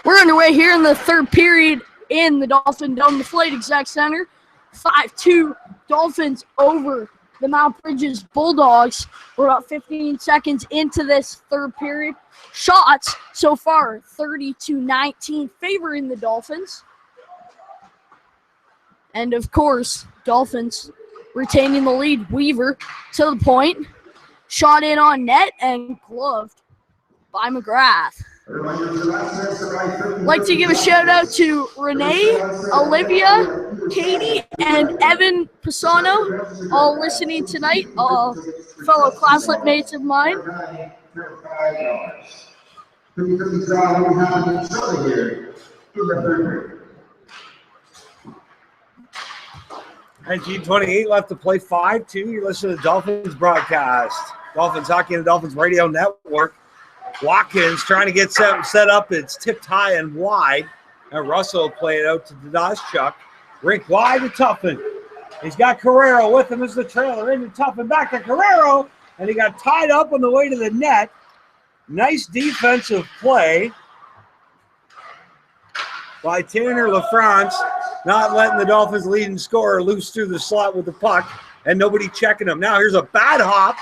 We're underway here in the third period in the Dolphin Dome, the Flight Exec Center. 5-2 Dolphins over the Mount Brydges Bulldogs. We're about 15 seconds into this third period. Shots so far 30-19 favoring the Dolphins. And of course, Dolphins retaining the lead. Weaver to the point. Shot in on net and gloved by McGrath. I'd like to give a shout out to Renee, Olivia, Katie, and Evan Pisano, all listening tonight, fellow classmate mates of mine. 19:28 left to play. 5-2. You're listening to the Dolphins broadcast. Dolphins Hockey and the Dolphins Radio Network. Watkins trying to get something set up. It's tipped high and wide. And Russell play it out to Daschuk. Rink wide to Tuffin. He's got Carrero with him as the trailer. Into Tuffin, back to Carrero. And he got tied up on the way to the net. Nice defensive play by Tanner LaFrance. Not letting the Dolphins leading scorer loose through the slot with the puck. And nobody checking him. Now here's a bad hop.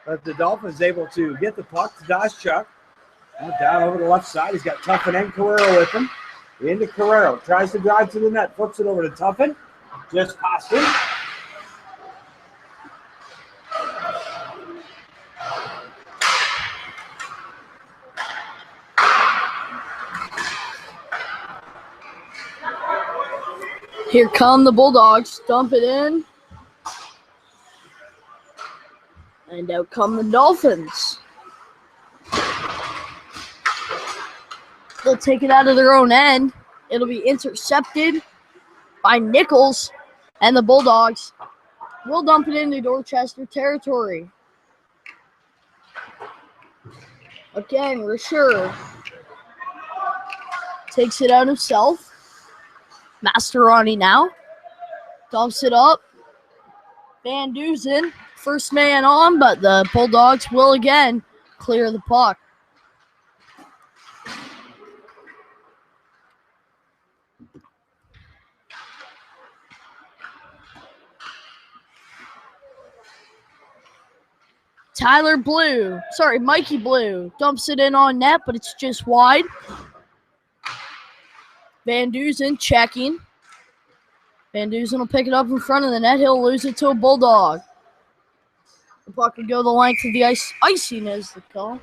But the Dolphins able to get the puck to Daschuk. Down over the left side. He's got Tuffin and Carrero with him. Into Carrero. Tries to drive to the net. Flips it over to Tuffin. Just past him. Here come the Bulldogs. Dump it in. And out come the Dolphins. They'll take it out of their own end. It'll be intercepted by Nichols, and the Bulldogs will dump it into Dorchester territory. Again, Rasher takes it out himself. Mastroianni now dumps it up. Van Dusen, first man on, but the Bulldogs will again clear the puck. Mikey Blue dumps it in on net, but it's just wide. Van Dusen checking. Van Dusen will pick it up in front of the net. He'll lose it to a Bulldog. The puck will go the length of the ice. Icing is the call.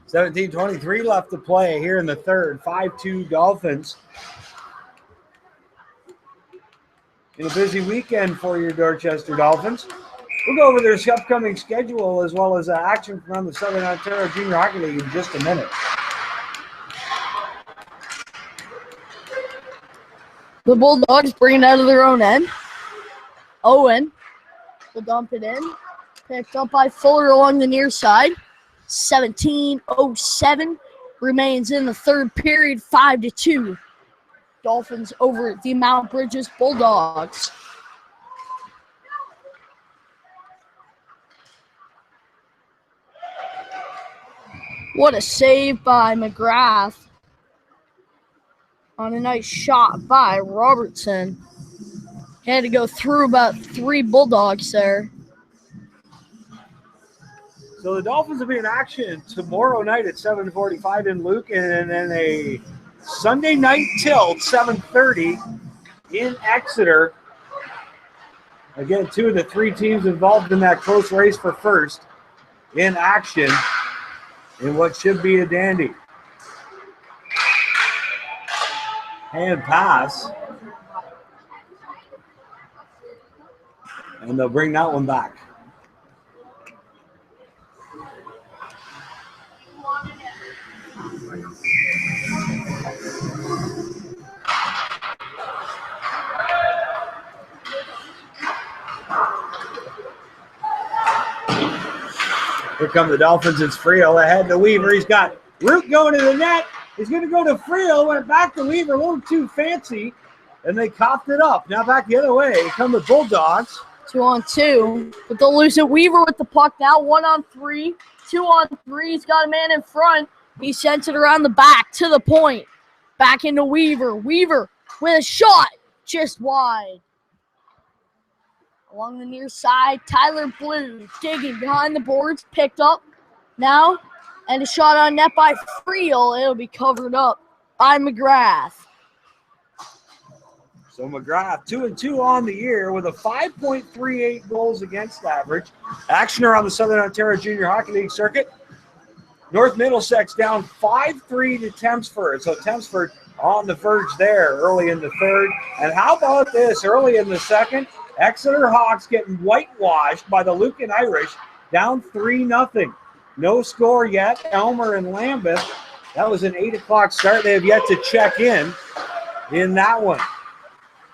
17:23 left to play here in the third. 5-2 Dolphins. In a busy weekend for your Dorchester Dolphins. We'll go over their upcoming schedule as well as action from the Southern Ontario Junior Hockey League in just a minute. The Bulldogs bring it out of their own end. Owen will dump it in. Picked up by Fuller along the near side. 17:07 remains in the third period. 5-2. Dolphins over the Mount Brydges Bulldogs. What a save by McGrath on a nice shot by Robertson. Had to go through about 3 Bulldogs there. So the Dolphins will be in action tomorrow night at 7:45 in Luke, and then a Sunday night tilt, 7:30 in Exeter. Again, 2 of the 3 teams involved in that close race for first in action in what should be a dandy. Hand pass. And they'll bring that one back. Here come the Dolphins. It's Friel ahead to Weaver. He's got Root going to the net. He's going to go to Friel. Went back to Weaver. A little too fancy. And they coughed it up. Now back the other way. Here come the Bulldogs. 2-on-2. But they'll lose it. Weaver with the puck now. 1-on-3. 2-on-3. He's got a man in front. He sends it around the back to the point. Back into Weaver. Weaver with a shot just wide. Along the near side, Tyler Blue digging behind the boards. Picked up now. And a shot on net by Friel. It'll be covered up by McGrath. So McGrath 2-2 on the year with a 5.38 goals against average. Action around the Southern Ontario Junior Hockey League circuit. North Middlesex down 5-3 to Tempsford. So Tempsford on the verge there early in the third. And how about this? Early in the second, Exeter Hawks getting whitewashed by the Lucan Irish, down 3-0. No score yet. Elmer and Lambeth. That was an 8 o'clock start. They have yet to check in that one.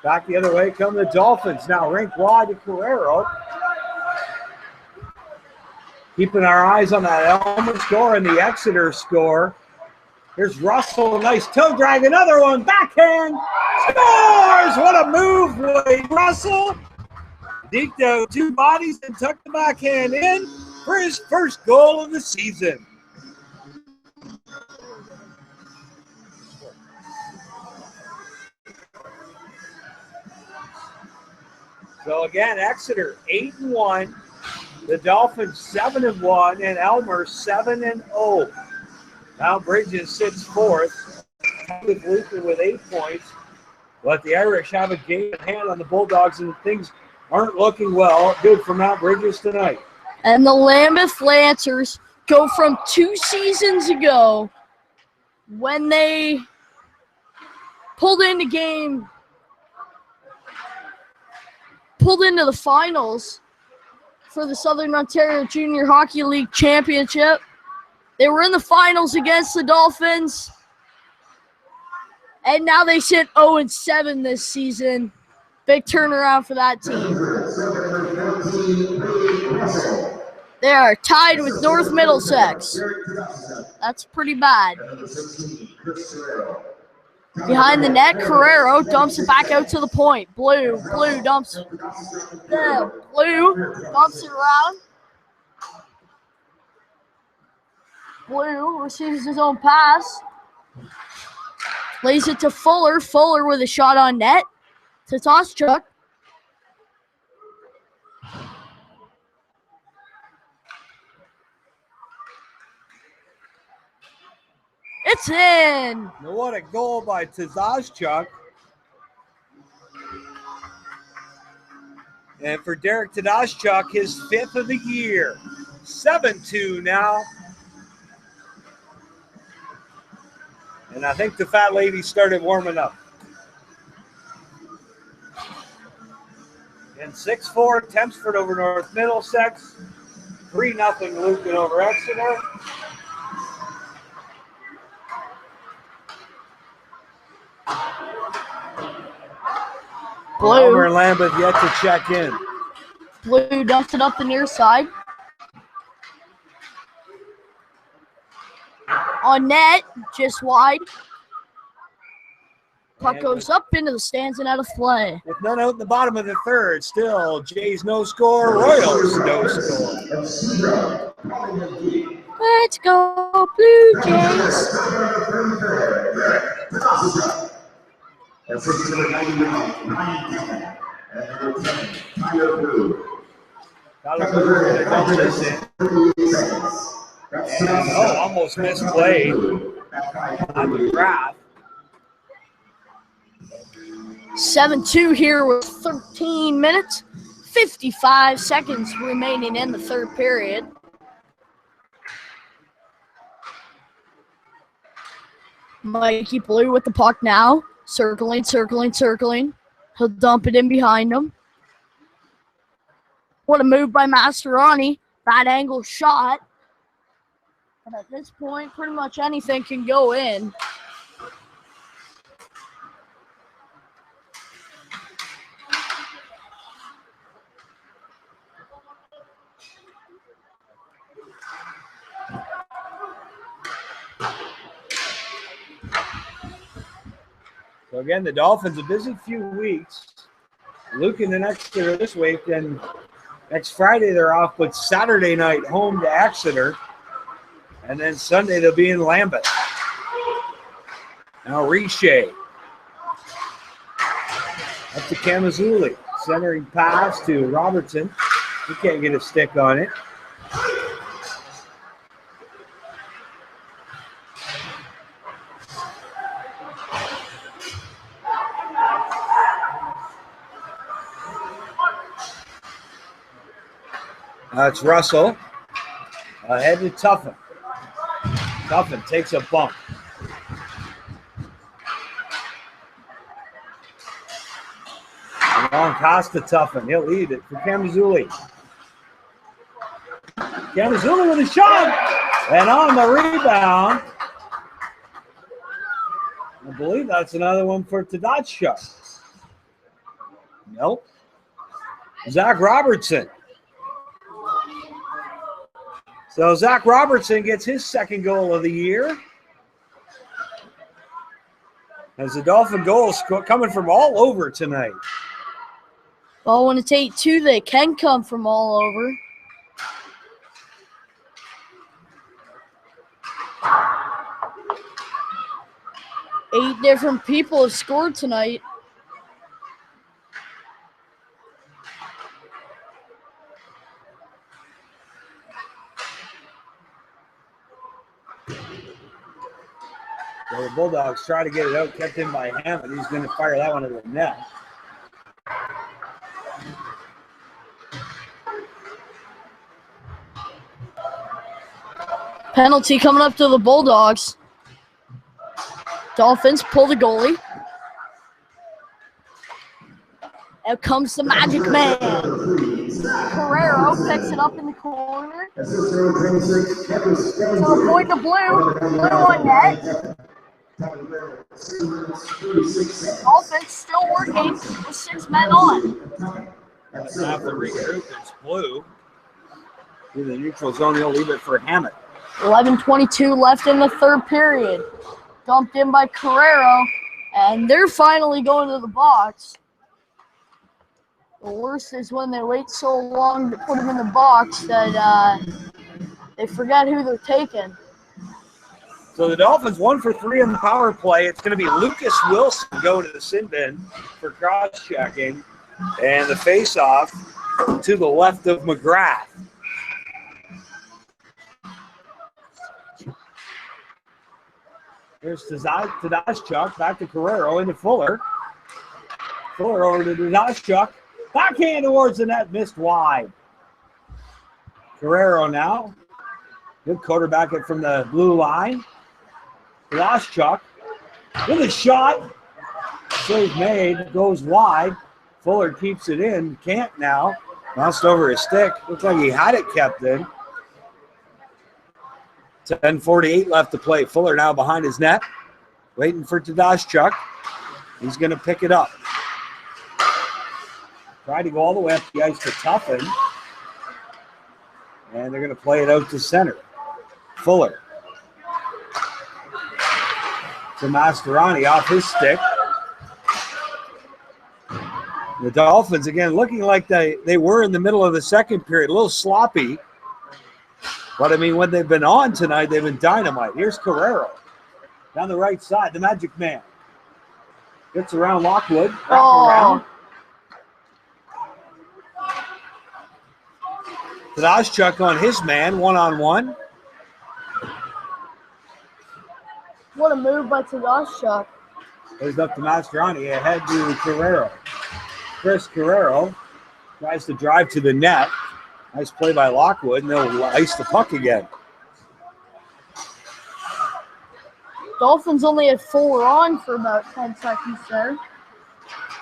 Back the other way come the Dolphins. Now rink wide to Carrero. Keeping our eyes on that Elmer score and the Exeter score. Here's Russell. Nice toe drag. Another one. Backhand. Scores! What a move, Wade Russell. Deked out 2 bodies and tucked the backhand in for his first goal of the season. So again, Exeter 8-1, the Dolphins 7-1, and Elmer 7-0. Now Brydges sits fourth with Lucan with 8 points. But the Irish have a game at hand on the Bulldogs, and things aren't looking well. Good for Mount Brydges tonight. And the Lambeth Lancers go from 2 seasons ago when they pulled into the finals for the Southern Ontario Junior Hockey League Championship. They were in the finals against the Dolphins, and now they sit 0-7 this season. Big turnaround for that team. They are tied with North Middlesex. That's pretty bad. Behind the net, Carrero dumps it back out to the point. Blue dumps it. Blue dumps it around. Blue receives his own pass. Lays it to Fuller. Fuller with a shot on net. To Toschuk. It's in. Now what a goal by Toschuk. And for Derek Toschuk, his 5th of the year. 7-2 now. And I think the fat lady started warming up. And 6-4, Tempsford over North Middlesex. 3-0, Lucan over Exeter. Elmer and Lambeth yet to check in. Blue dumps it up the near side. On net, just wide. Puck goes up into the stands and out of play. With none out in the bottom of the third, still Jays no score, Royals no score. Let's go, Blue Jays. Almost misplayed on McGrath. 7-2 here with 13 minutes, 55 seconds remaining in the third period. Mikey Blue with the puck now. Circling. He'll dump it in behind him. What a move by Mastroianni. Bad angle shot. But at this point, pretty much anything can go in. So again, the Dolphins a busy few weeks. Lucan and Exeter this week, and next Friday they're off, but Saturday night home to Exeter. And then Sunday they'll be in Lambeth. Now Riche. Up to Kamazuli. Centering pass to Robertson. He can't get a stick on it. It's Russell. Ahead to Tuffin. Tuffin takes a bump. Long pass to Tuffin. He'll lead it for Kamazuli. Kamazuli with a shot. And on the rebound. I believe that's another one for Tadachuk. Nope. Zach Robertson. So Zach Robertson gets his second goal of the year. As the Dolphin goals coming from all over tonight. Well, when it's 8-2, they can come from all over. Eight different people have scored tonight. So the Bulldogs try to get it out, kept in by Hammond. He's going to fire that one into the net. Penalty coming up to the Bulldogs. Dolphins pull the goalie. Out comes the Magic Man. Carrero picks it up in the corner. To the point to Blue. Blue on net. Dolphins still working with 6 men on. After the regroup, it's Blue. In the neutral zone, he'll leave it for Hammond. 11:22 left in the third period. Dumped in by Carrero, and they're finally going to the box. The worst is when they wait so long to put them in the box that they forget who they're taking. So the Dolphins 1 for 3 on the power play. It's going to be Lucas Wilson going to the sin bin for cross-checking. And the face-off to the left of McGrath. Here's Tadachuk, back to Carrero, into Fuller. Fuller over to Tadachuk. Backhand towards the net, missed wide. Carrero now. Good quarterback it from the blue line. Tadachuk with a shot. Save made, goes wide. Fuller keeps it in, can't now. Bounced over his stick. Looks like he had it kept in. 10:48 left to play. Fuller now behind his net. Waiting for Tadachuk. He's going to pick it up. Try to go all the way up the ice to Tuffin. And they're going to play it out to center. Fuller. To Mastroianni off his stick. The Dolphins, again, looking like they were in the middle of the second period. A little sloppy. But, I mean, when they've been on tonight, they've been dynamite. Here's Carrero. Down the right side, the Magic Man. Gets around Lockwood. Back around. Tadachuk on his man, one-on-one. What a move by Tadachuk. Goes up to Mastroianni, ahead to Carrero. Chris Carrero tries to drive to the net. Nice play by Lockwood, and they'll ice the puck again. Dolphins only had 4 on for about 10 seconds there.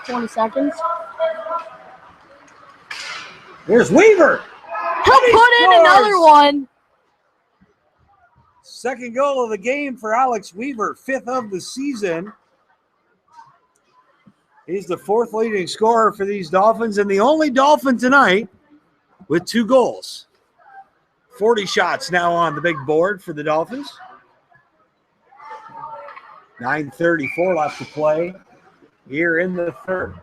20 seconds. Here's Weaver. He'll put in another one. Second goal of the game for Alex Weaver, 5th of the season. He's the 4th leading scorer for these Dolphins, and the only Dolphin tonight with 2 goals. 40 shots now on the big board for the Dolphins. 9:34 left to play here in the third.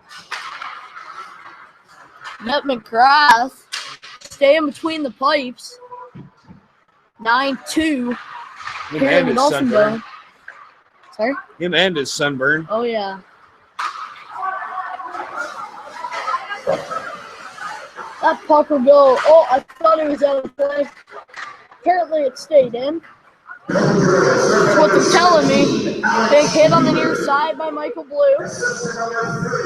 Matt McGrath staying between the pipes. 9-2 Him Here and the his Dolphin sunburn. going. Sorry? Him and his sunburn. Oh, yeah. That puck will go. Oh, I thought it was out of play. Apparently it stayed in. That's what they're telling me. Big hit on the near side by Michael Blue.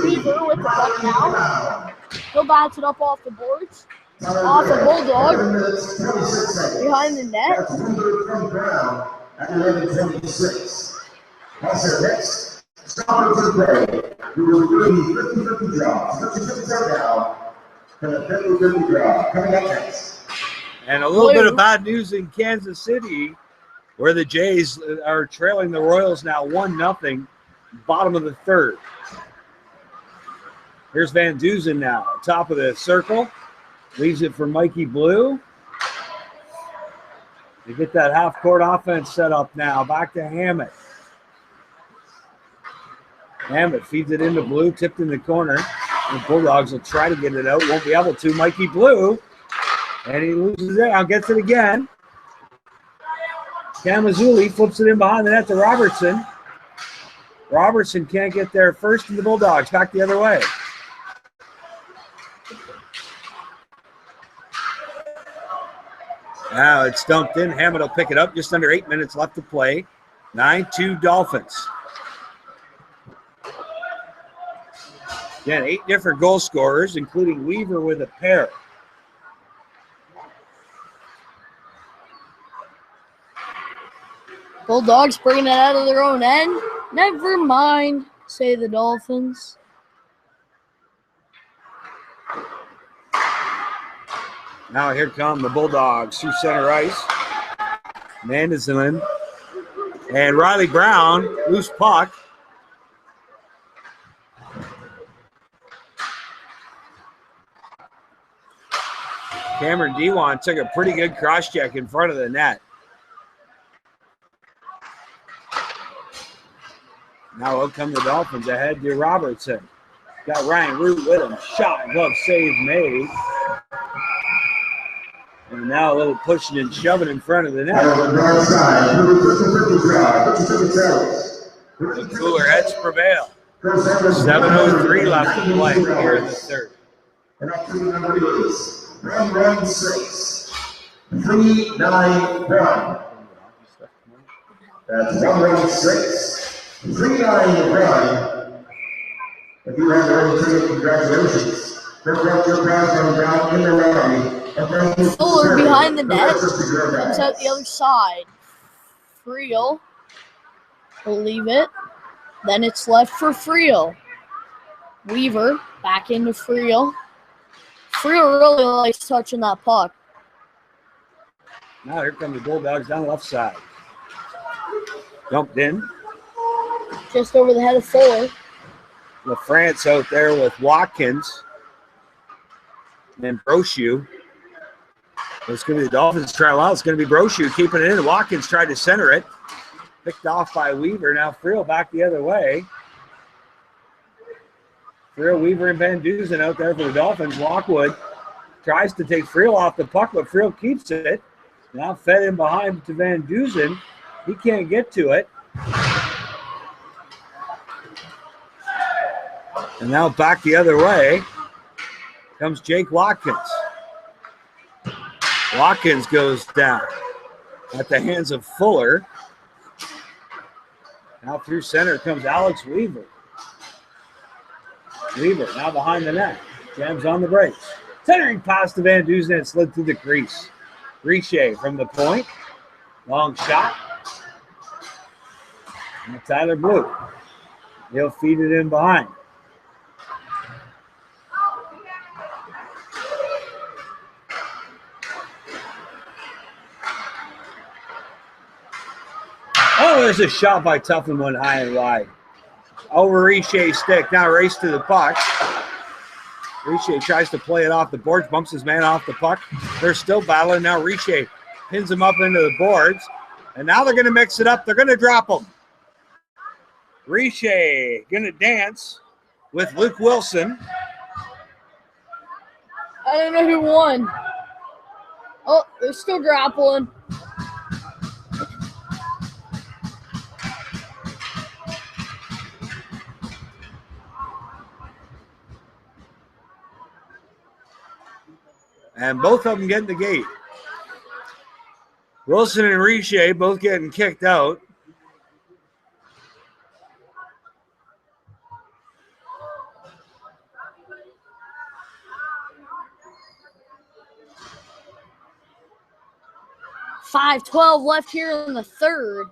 Weaver with the puck now. He'll bounce it up off the boards. Off the Bulldog. Behind the net. At 11:26. Also next, stop to play. We will do the 50-50 draw. 50-50 now. And a 50-50 draw. Coming up next. And a little bit of bad news in Kansas City, where the Jays are trailing the Royals now 1-0, bottom of the third. Here's Van Dusen now, top of the circle. Leaves it for Mikey Blue. They get that half-court offense set up now. Back to Hammett. Hammett feeds it into Blue, tipped in the corner. The Bulldogs will try to get it out. Won't be able to. Mikey Blue. And he loses it. Now gets it again. Kamazuli flips it in behind the net to Robertson. Robertson can't get there first, and the Bulldogs back the other way. Now it's dumped in. Hammett will pick it up. Just under 8 minutes left to play. 9-2 Dolphins. Again, 8 different goal scorers, including Weaver with a pair. Bulldogs bringing it out of their own end. Never mind, say the Dolphins. Now here come the Bulldogs through center ice. Mandison and Riley Brown, loose puck. Cameron Dewan took a pretty good cross check in front of the net. Now out come the Dolphins ahead to Robertson. Got Ryan Root with him. Shot, glove save made. And now a little pushing and shoving in front of the net. The cooler heads prevail. 7:03 left to play here in the third. And our team number is 116 391. That's 116 391. If you have already taken, congratulations. Don't let your prize down in the lobby. Fuller behind the net. Comes out the other side. Friel will leave it. Then it's left for Friel. Weaver back into Friel. Friel really likes touching that puck. Now here come the Bulldogs down the left side. Dumped in. Just over the head of Fuller. LaFrance out there with Watkins. And Brochu. It's going to be the Dolphins try out. It's going to be Brochu keeping it in. Watkins tried to center it. Picked off by Weaver. Now Friel back the other way. Friel, Weaver, and Van Dusen out there for the Dolphins. Lockwood tries to take Friel off the puck, but Friel keeps it. Now fed in behind to Van Dusen. He can't get to it. And now back the other way comes Jake Watkins. Watkins goes down at the hands of Fuller. Now through center comes Alex Weaver. Weaver now behind the net. Jams on the brakes. Centering pass to Van Dusen and slid through the crease. Richer from the point. Long shot. And Tyler Blue. He'll feed it in behind. Oh, there's a shot by Tuffin, one high and wide. Over Richier's stick. Now race to the puck. Richer tries to play it off the boards, bumps his man off the puck. They're still battling. Now Richer pins him up into the boards. And now they're going to mix it up. They're going to drop him. Richer going to dance with Luke Wilson. I don't know who won. Oh, they're still grappling. And both of them getting the gate. Wilson and Riche both getting kicked out. .5:12 left here in the third.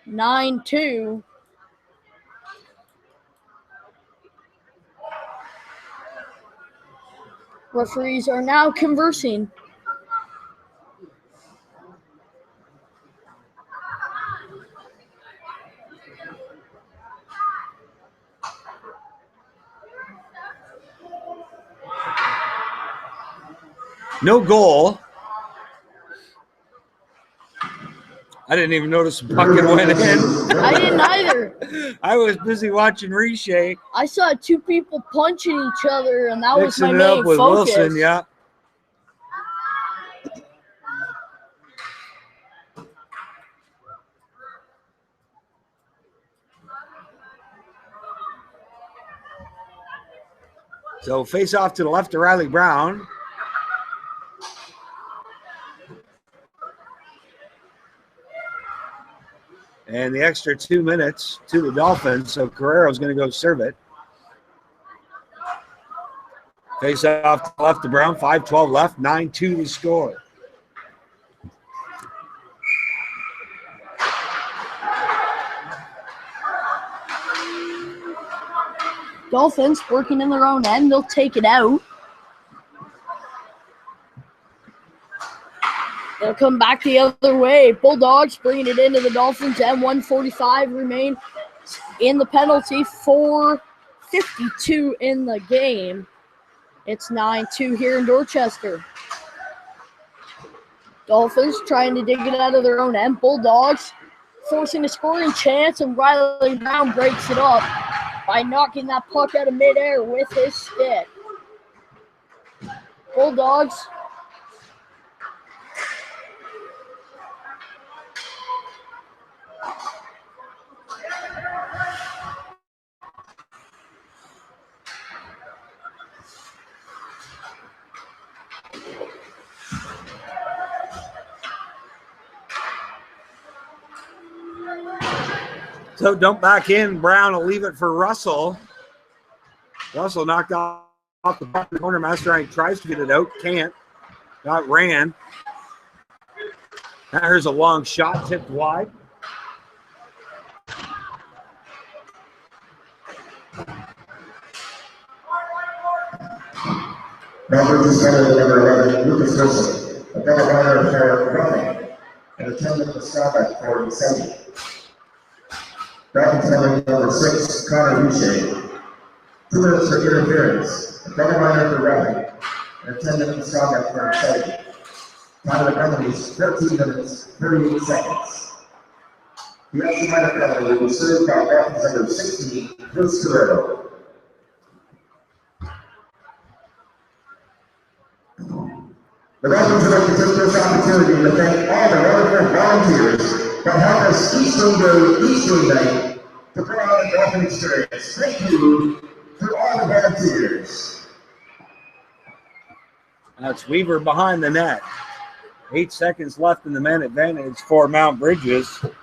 9-2. Referees are now conversing. No goal. I didn't even notice the puck went in. I didn't either. I was busy watching Riche. I saw two people punching each other, and that was my Mixing it up main with focus. Wilson, yeah. So face off to the left of Riley Brown. And the extra 2 minutes to the Dolphins, so Guerrero's going to go serve it. Face off to the left of Brown, 5:12 left, 9-2 to score. Dolphins working in their own end. They'll take it out. They'll come back the other way. Bulldogs bringing it into the Dolphins end. 1:45 remain in the penalty. 4:52 in the game. It's 9-2 here in Dorchester. Dolphins trying to dig it out of their own end. Bulldogs forcing a scoring chance, and Riley Brown breaks it up by knocking that puck out of midair with his stick. Bulldogs So dump back in. Brown will leave it for Russell. Russell knocked off the puck in the corner. Masterine tries to get it out. Can't. Got ran. Now here's a long shot tipped wide. Now Brydges center number 11, Lucas Wilson, a double runner for running, and a 10-minute stop at 47. Dolphins center number 6, Connor Riche, 2 minutes for interference, a double runner for running, and a 10-minute stop at 47. Time of the penalties, 13 minutes, 38 seconds. The extra minor penalty will be served by Dolphins number 16, Chris Guerrero. The Dolphins would like to take this opportunity to thank all the wonderful volunteers that help us each night to put on a Dolphin experience. Thank you to all the volunteers. That's Weaver behind the net. 8 seconds left in the man advantage for Mount Brydges.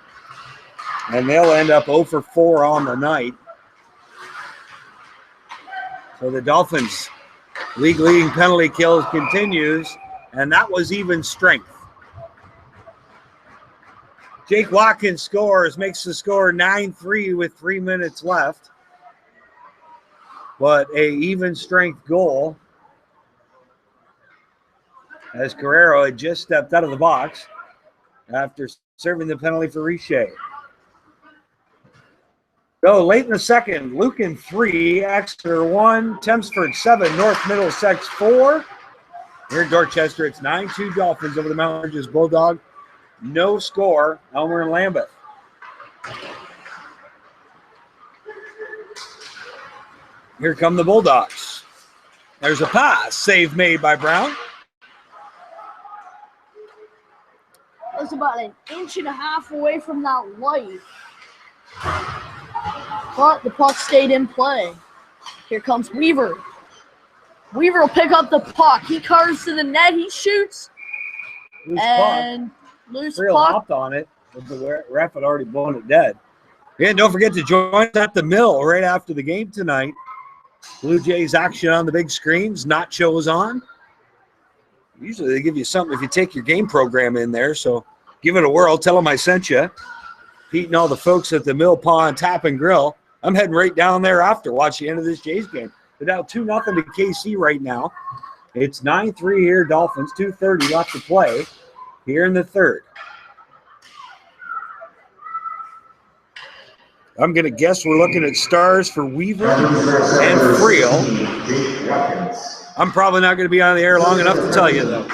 And they'll end up 0 for 4 on the night. So the Dolphins' league-leading penalty kills continues. And that was even strength. Jake Watkins scores, makes the score 9-3 with 3 minutes left. But a even strength goal as Guerrero had just stepped out of the box after serving the penalty for Riche. So late in the second, Lucan 3, Exeter 1, Chelmsford 7, North Middlesex 4. Here in Dorchester, it's 9-2 Dolphins over the Mount Brydges Bulldog. No score, Elmer and Lambeth. Here come the Bulldogs. There's a pass, save made by Brown. It was about 1.5 inches away from that light. But the puck stayed in play. Here comes Weaver. Weaver will pick up the puck. He curves to the net. He shoots. Loose And loose Friel puck. hopped on it, but the ref had already blown it dead. And don't forget to join us at the Mill right after the game tonight. Blue Jays action on the big screens. Nachos on. Usually they give you something if you take your game program in there, so give it a whirl. Tell them I sent you. Pete and all the folks at the Mill Pond Tap and Grill. I'm heading right down there after watch the end of this Jays game. They're down 2-0 to KC right now. It's 9-3 here, Dolphins. 2:30 left to play here in the third. I'm going to guess we're looking at stars for Weaver and Friel. I'm probably not going to be on the air long enough to tell you, though.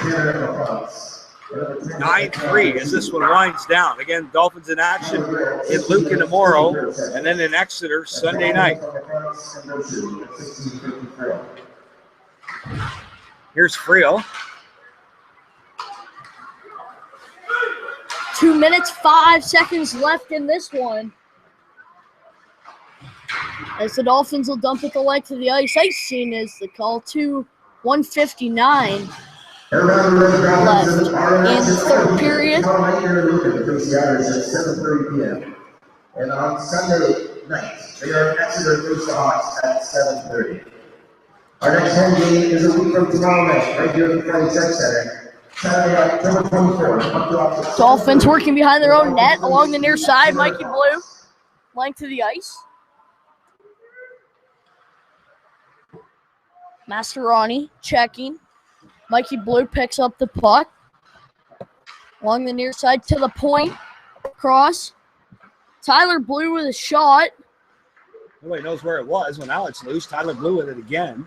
9-3 as this one winds down. Again, Dolphins in action in Lucan tomorrow, and then in Exeter Sunday night. Here's Friel. 2 minutes, 5 seconds left in this one. As the Dolphins will dump it the leg to the ice. Icing is the call. 1:59 left in the third period. 7:30 p.m. And on Sunday night, they are in Exeter face the Hawks at 7:30. Our next home game is a week from tomorrow night, right here at the County Tech Center. Saturday, October 24th. Dolphins working behind their own net along the near side. Mikey Blue, length to the ice. Mascherani checking. Mikey Blue picks up the puck. Along the near side to the point. Cross. Tyler Blue with a shot. Nobody knows where it was when Alex loose. Tyler Blue with it again.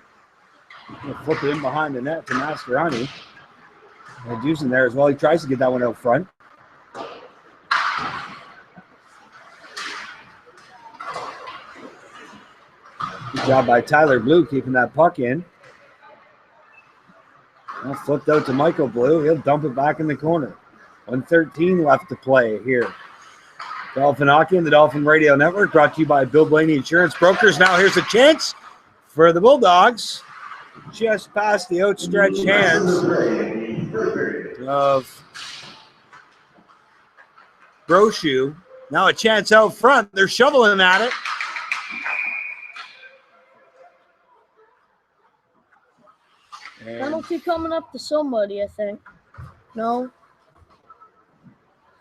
He'll flip it in behind the net to Mascherani. And using there as well. He tries to get that one out front. Good job by Tyler Blue keeping that puck in. Well, flipped out to Michael Blue. He'll dump it back in the corner. 1:13 left to play here. Dolphin Hockey and the Dolphin Radio Network brought to you by Bill Blaney Insurance Brokers. Now here's a chance for the Bulldogs. Just past the outstretched hands of Brochu. Now a chance out front. They're shoveling at it. Penalty coming up to somebody, I think. No.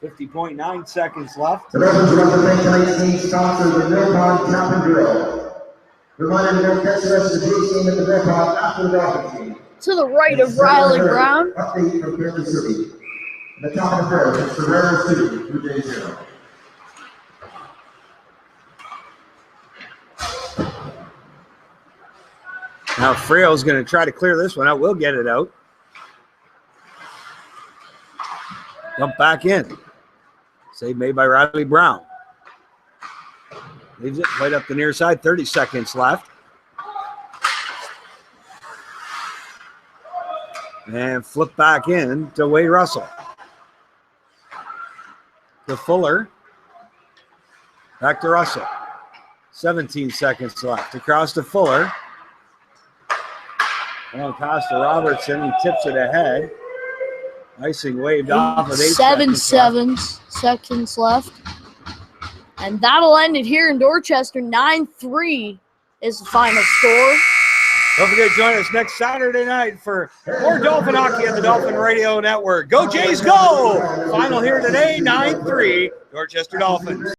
50.9 seconds left. The Dolphins are going to make tonight's game sponsor the Mill Pond Tap and Grill. Reminder to catch the rest of the Jays game at the Mill Pond after the Dolphins game. To the right of Riley Brown. Update from Kansas City. The top of the third, it's Ferrero 2, Blue Jays 0. Now Friel's going to try to clear this one out. We'll get it out. Dump back in. Save made by Riley Brown. Leaves it right up the near side. 30 seconds left. And flip back in to Wade Russell. To Fuller. Back to Russell. 17 seconds left. Across to Fuller. And pass to Robertson. He tips it ahead. Icing waved off with 7 seconds left. And that'll end it here in Dorchester. 9-3 is the final score. Don't forget to join us next Saturday night for more Dolphin Hockey on the Dolphin Radio Network. Go Jays, go! Final here today, 9-3, Dorchester Dolphins.